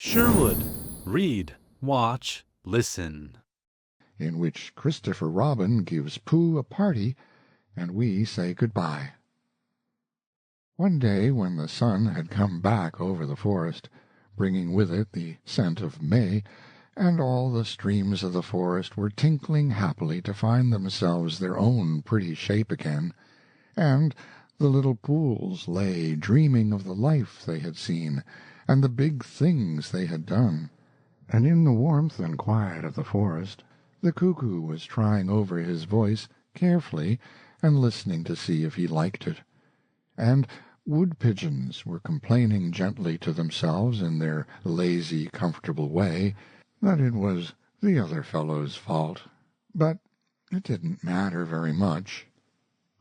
Sherwood. Read, watch, listen. In which Christopher Robin gives Pooh a party, and we say good-bye. One day when the sun had come back over the forest, bringing with it the scent of May, and all the streams of the forest were tinkling happily to find themselves their own pretty shape again, and the little pools lay dreaming of the life they had seen and the big things they had done, and in the warmth and quiet of the forest the cuckoo was trying over his voice carefully and listening to see if he liked it, and wood-pigeons were complaining gently to themselves in their lazy, comfortable way that it was the other fellow's fault, but it didn't matter very much.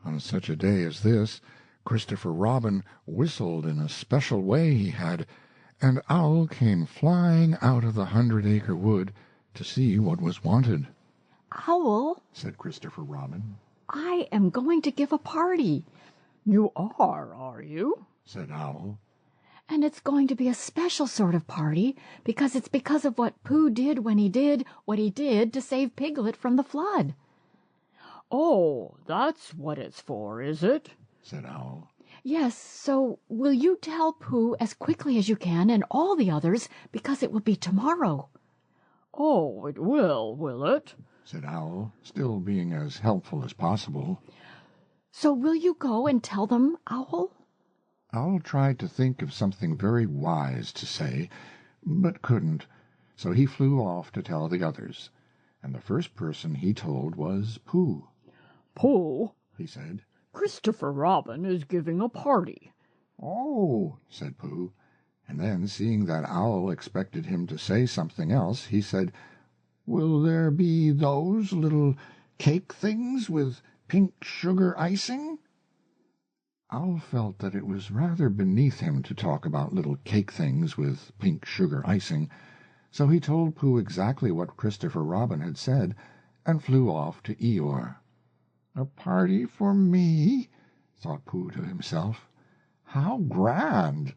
On such a day as this, Christopher Robin whistled in a special way he had, and Owl came flying out of the 100-acre wood to see what was wanted. "Owl," said Christopher Robin. "I am going to give a party." "You are you?" said Owl. "And it's going to be a special sort of party, because it's because of what Pooh did when he did what he did to save Piglet from the flood." "Oh, that's what it's for, is it?" said Owl. "Yes, so will you tell Pooh as quickly as you can and all the others, because it will be tomorrow." "Oh, it will it?" said Owl, still being as helpful as possible. "So will you go and tell them, Owl?" Owl tried to think of something very wise to say, but couldn't, so he flew off to tell the others, and the first person he told was Pooh. "Pooh," he said, "Christopher Robin is giving a party." "Oh," said Pooh, and then, seeing that Owl expected him to say something else, he said, "Will there be those little cake things with pink sugar icing?" Owl felt that it was rather beneath him to talk about little cake things with pink sugar icing, so he told Pooh exactly what Christopher Robin had said, and flew off to Eeyore. "A party for me?" thought Pooh to himself. "How grand!"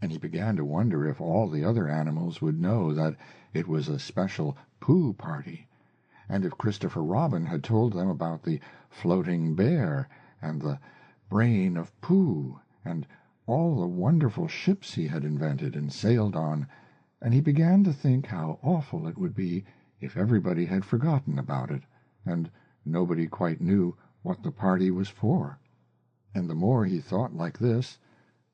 And he began to wonder if all the other animals would know that it was a special Pooh party, and if Christopher Robin had told them about the floating bear and the brain of Pooh and all the wonderful ships he had invented and sailed on, and he began to think how awful it would be if everybody had forgotten about it, and nobody quite knew what the party was for. And the more he thought like this,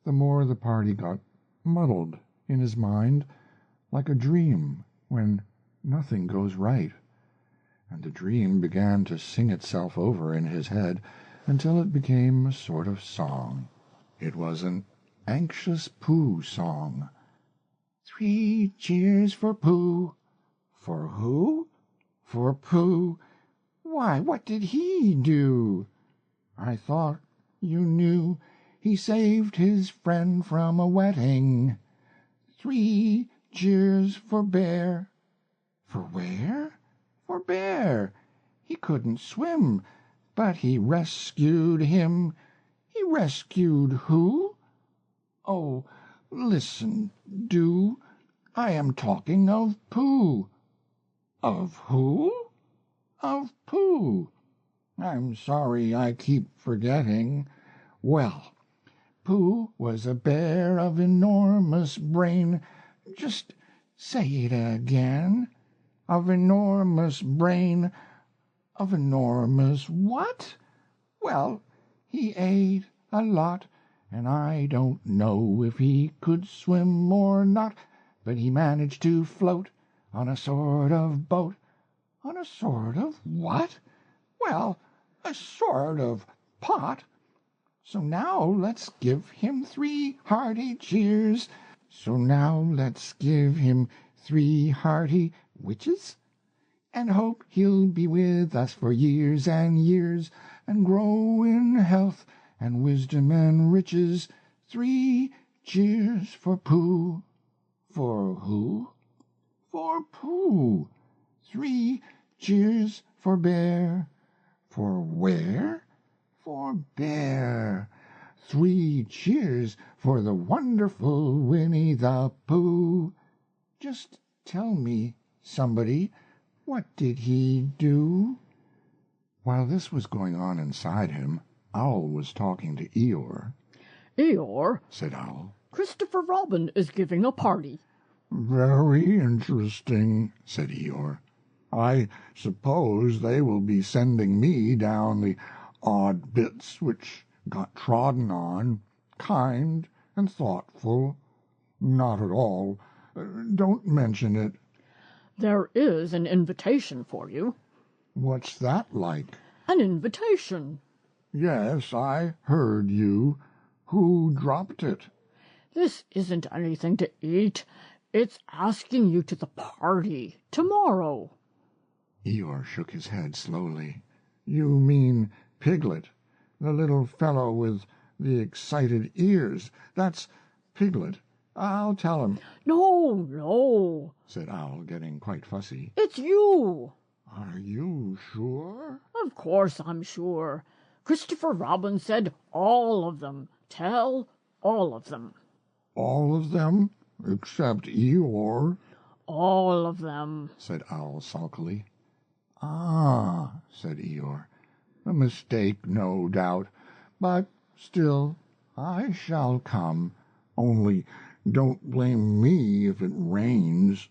the more the party got muddled in his mind, like a dream when nothing goes right. And the dream began to sing itself over in his head until it became a sort of song. It was an anxious Pooh song. 3 cheers for Pooh. For who? For Pooh. Why, what did he do? I thought you knew he saved his friend from a wetting. 3 cheers for Bear. For where? For Bear. He couldn't swim, but he rescued him. He rescued who? Oh, listen, do. I am talking of Pooh. Of who? Of Pooh. I'm sorry I keep forgetting. Well, Pooh was a bear of enormous brain. Just say it again. Of enormous brain. Of enormous what? Well, he ate a lot, and I don't know if he could swim or not, but he managed to float on a sort of boat. On a sort of what? Well, a sort of pot. So now let's give him 3 hearty cheers. So now let's give him 3 hearty witches, and hope he'll be with us for years and years, and grow in health and wisdom and riches. 3 cheers for Pooh. For who? For Pooh. 3 cheers for Bear. For where? For Bear. 3 cheers for the wonderful Winnie-the-Pooh. Just tell me, somebody, what did he do?" While this was going on inside him, Owl was talking to Eeyore. Eeyore, Said Owl. Christopher Robin is giving a party. "Very interesting," said Eeyore. "I suppose they will be sending me down the odd bits which got trodden on, kind and thoughtful. Not at all. Don't mention it." There is an invitation for you. "What's that like?" An invitation. "Yes, I heard you. Who dropped it?" This isn't anything to eat. It's asking you to the party tomorrow." Eeyore shook his head slowly. "You mean Piglet, the little fellow with the excited ears. That's Piglet. I'll tell him." No, said Owl, getting quite fussy. it's you. "Are you sure?" Of course I'm sure. Christopher Robin said all of them. Tell all of them. "All of them, except Eeyore," All of them. said Owl sulkily. "Ah," said Eeyore, "a mistake, no doubt. But still, I shall come. Only don't blame me if it rains."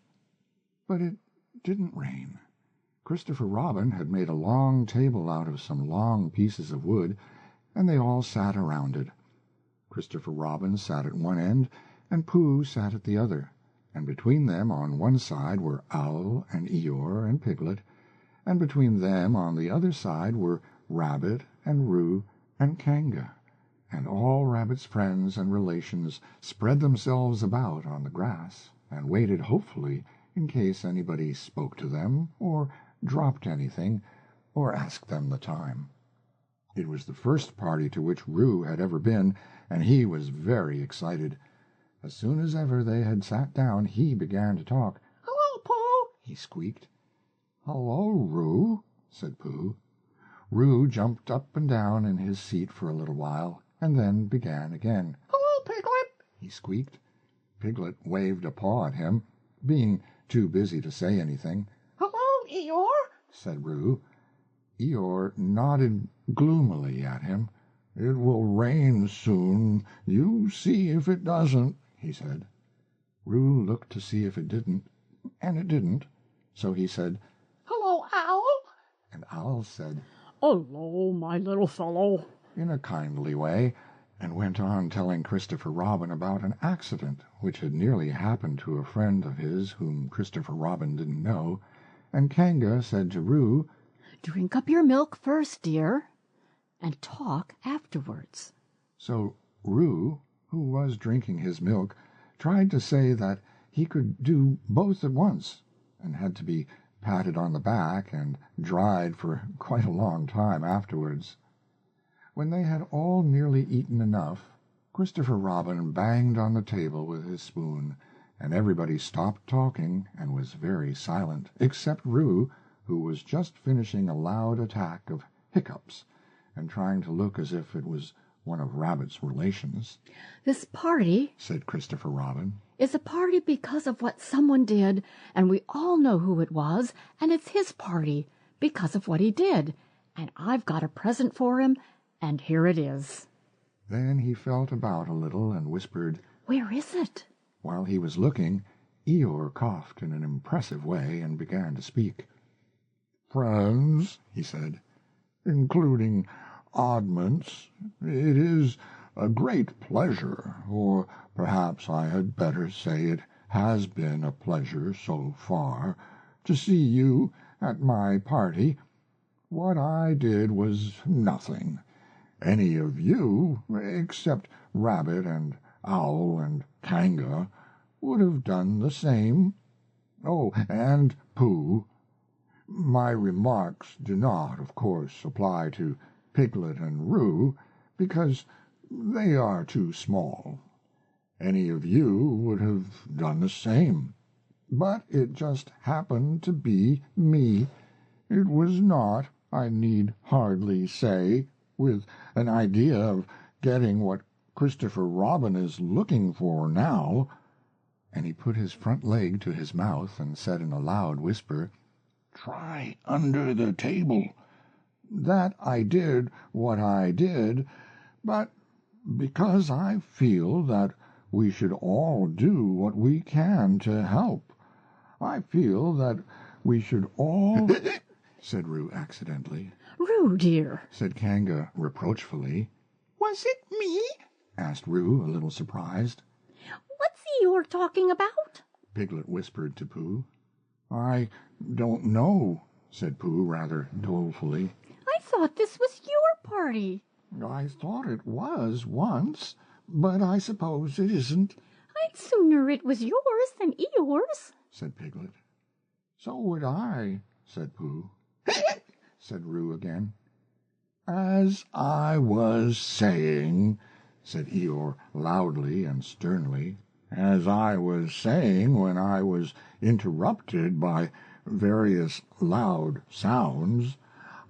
But it didn't rain. Christopher Robin had made a long table out of some long pieces of wood, and they all sat around it. Christopher Robin sat at one end, and Pooh sat at the other, and between them on one side were Owl and Eeyore and Piglet, and between them on the other side were Rabbit and Roo and Kanga, and all Rabbit's friends and relations spread themselves about on the grass and waited hopefully in case anybody spoke to them or dropped anything or asked them the time. It was the first party to which Roo had ever been, and he was very excited. As soon as ever they had sat down he began to talk. "Hello, Pooh," he squeaked. "Hello, Roo," said Pooh. Roo jumped up and down in his seat for a little while, and then began again. "Hello, Piglet," he squeaked. Piglet waved a paw at him, being too busy to say anything. "Hello, Eeyore," said Roo. Eeyore nodded gloomily at him. "It will rain soon. You see if it doesn't," he said. Roo looked to see if it didn't, and it didn't. So he said, "Hello, Owl," and Owl said, Hello, my little fellow. in a kindly way, and went on telling Christopher Robin about an accident which had nearly happened to a friend of his whom Christopher Robin didn't know, and Kanga said to Roo, Drink up your milk first, dear, and talk afterwards. So Roo, who was drinking his milk, tried to say that he could do both at once, and had to be patted on the back and dried for quite a long time afterwards. When they had all nearly eaten enough, Christopher Robin banged on the table with his spoon, and everybody stopped talking and was very silent, except Roo, who was just finishing a loud attack of hiccups and trying to look as if it was one of Rabbit's relations. This party, Said Christopher Robin, is a party because of what someone did, and we all know who it was, and it's his party because of what he did, and I've got a present for him, and here it is. Then he felt about a little and whispered. Where is it? While he was looking, Eeyore coughed in an impressive way and began to speak. "Friends," he said, "including oddments, it is a great pleasure, or perhaps I had better say it has been a pleasure so far, to see you at my party. What I did was nothing. Any of you, except Rabbit and Owl and Kanga, would have done the same. Oh, and Pooh. My remarks do not, of course, apply to Piglet and Roo, because they are too small. Any of you would have done the same. But it just happened to be me. It was not, I need hardly say, with an idea of getting what Christopher Robin is looking for now." and he put his front leg to his mouth and said in a loud whisper, "Try under the table." That I did what I did, but because I feel that we should all do what we can to help. I feel that we should all said Roo accidentally. Roo, dear, Said Kanga reproachfully. Was it me? Asked Roo, a little surprised. What's Eeyore talking about? Piglet whispered to Pooh. I don't know, said Pooh rather dolefully. I thought this was your party. I thought it was once, but I suppose it isn't, I'd sooner it was yours than Eeyore's, said Piglet. So would I, said Pooh. Said Roo again. As I was saying, said Eeyore loudly and sternly, as I was saying when I was interrupted by various loud sounds,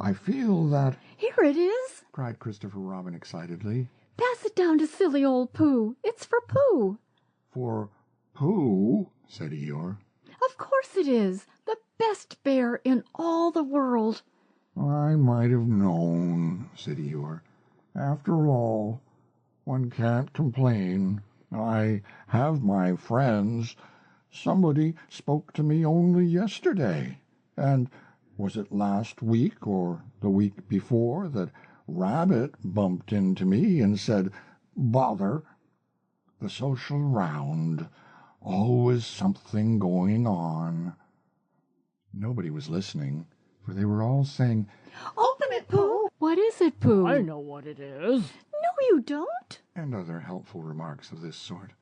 I feel that... Here it is, cried Christopher Robin excitedly. Pass it down to silly old Pooh. It's for Pooh. For Pooh, said Eeyore. Of course it is. The best bear in all the world. I might have known, said Eeyore. After all, one can't complain. I have my friends. Somebody spoke to me only yesterday. And was it last week or the week before that Rabbit bumped into me and said, "Bother, the social round. Always something going on." Nobody was listening, for they were all saying, Open it, Pooh. What is it, Pooh? I know what it is. No, you don't. and other helpful remarks of this sort.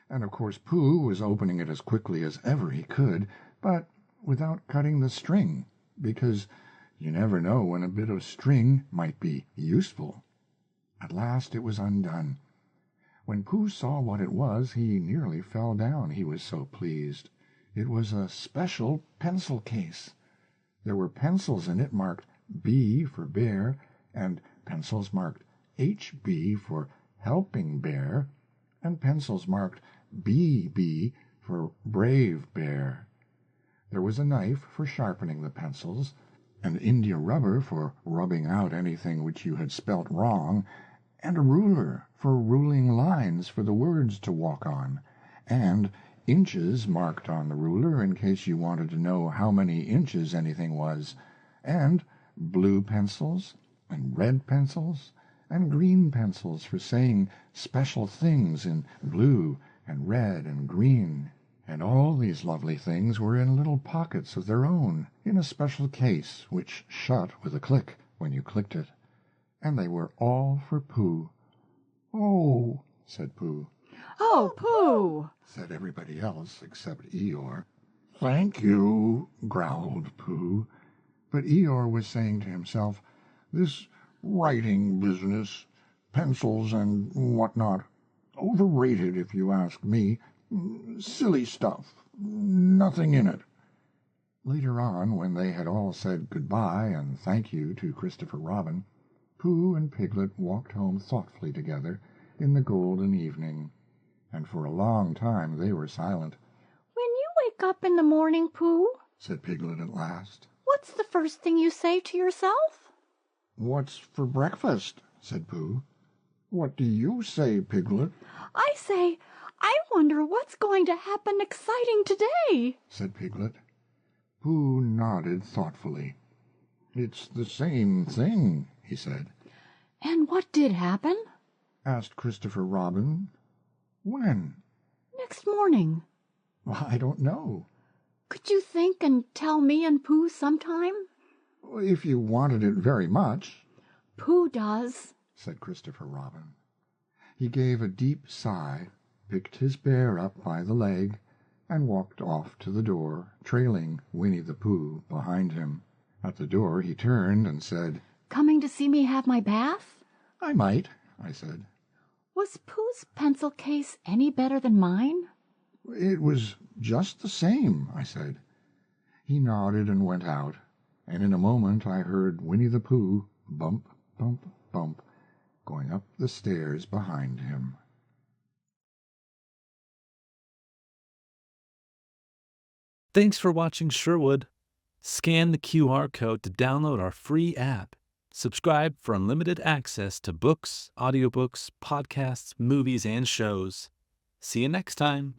And of course Pooh was opening it as quickly as ever he could, but without cutting the string, because you never know when a bit of string might be useful. At last it was undone. When Pooh saw what it was, he nearly fell down, he was so pleased. It was a special pencil case. There were pencils in it marked B for bear, and pencils marked HB for helping bear, and pencils marked BB for brave bear. There was a knife for sharpening the pencils, and India rubber for rubbing out anything which you had spelt wrong, and a ruler for ruling lines for the words to walk on, and inches marked on the ruler in case you wanted to know how many inches anything was, and blue pencils, and red pencils, and green pencils for saying special things in blue and red and green. And all these lovely things were in little pockets of their own, in a special case which shut with a click when you clicked it. And they were all for Pooh. "Oh," said Pooh. Oh, Pooh! Said everybody else except Eeyore. "Thank you," growled Pooh. But Eeyore was saying to himself, "This writing business, pencils and what not, overrated if you ask me. Silly stuff, nothing in it." Later on, when they had all said good-bye and thank you to Christopher Robin, Pooh and Piglet walked home thoughtfully together in the golden evening, and for a long time they were silent. When you wake up in the morning, Pooh, Said Piglet at last. what's the first thing you say to yourself? "What's for breakfast?" said Pooh. "What do you say, Piglet?" I say, I wonder what's going to happen exciting today. Said Piglet. Pooh nodded thoughtfully. "It's the same thing," he said. And what did happen? Asked Christopher Robin. "When?" Next morning. "I don't know." Could you think and tell me and Pooh sometime? "If you wanted it very much," Pooh does. said Christopher Robin. He gave a deep sigh, picked his bear up by the leg, and walked off to the door, trailing Winnie-the-Pooh behind him. At the door he turned and said, Coming to see me have my bath? "I might," I said. Was Pooh's pencil case any better than mine? "It was just the same," I said. He nodded and went out, and in a moment I heard Winnie-the-Pooh bump, bump, bump, going up the stairs behind him. Thanks for watching Sherwood. Scan the QR code to download our free app. Subscribe for unlimited access to books, audiobooks, podcasts, movies, and shows. See you next time.